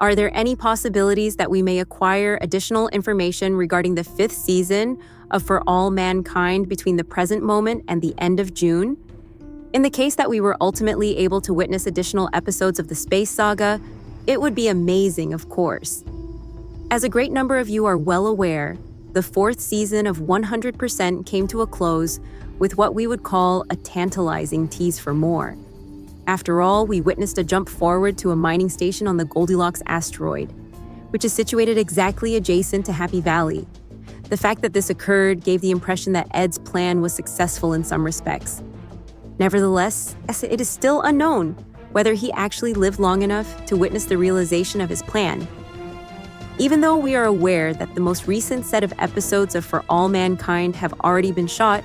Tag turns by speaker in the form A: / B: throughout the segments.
A: Are there any possibilities that we may acquire additional information regarding the fifth season of For All Mankind between the present moment and the end of June? In the case that we were ultimately able to witness additional episodes of the space saga, it would be amazing, of course. As a great number of you are well aware, the fourth season of 100% came to a close with what we would call a tantalizing tease for more. After all, we witnessed a jump forward to a mining station on the Goldilocks asteroid, which is situated exactly adjacent to Happy Valley. The fact that this occurred gave the impression that Ed's plan was successful in some respects. Nevertheless, it is still unknown whether he actually lived long enough to witness the realization of his plan. Even though we are aware that the most recent set of episodes of For All Mankind have already been shot,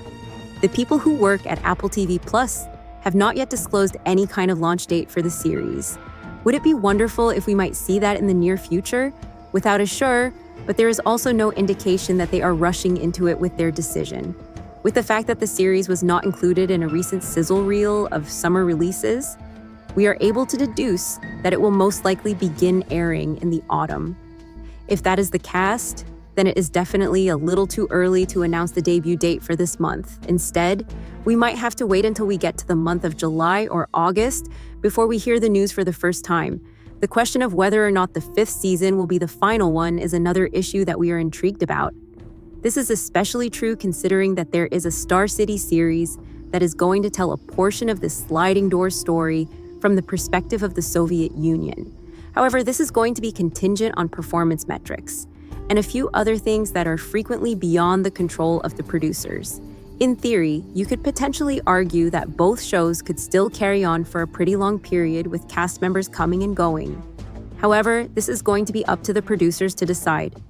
A: the people who work at Apple TV Plus have not yet disclosed any kind of launch date for the series. Would it be wonderful if we might see that in the near future? Without a sure, but there is also no indication that they are rushing into it with their decision. With the fact that the series was not included in a recent sizzle reel of summer releases, we are able to deduce that it will most likely begin airing in the autumn. If that is the cast, then it is definitely a little too early to announce the debut date for this month. Instead, we might have to wait until we get to the month of July or August before we hear the news for the first time. The question of whether or not the fifth season will be the final one is another issue that we are intrigued about. This is especially true considering that there is a Star City series that is going to tell a portion of this sliding door story from the perspective of the Soviet Union. However, this is going to be contingent on performance metrics and a few other things that are frequently beyond the control of the producers. In theory, you could potentially argue that both shows could still carry on for a pretty long period with cast members coming and going. However, this is going to be up to the producers to decide.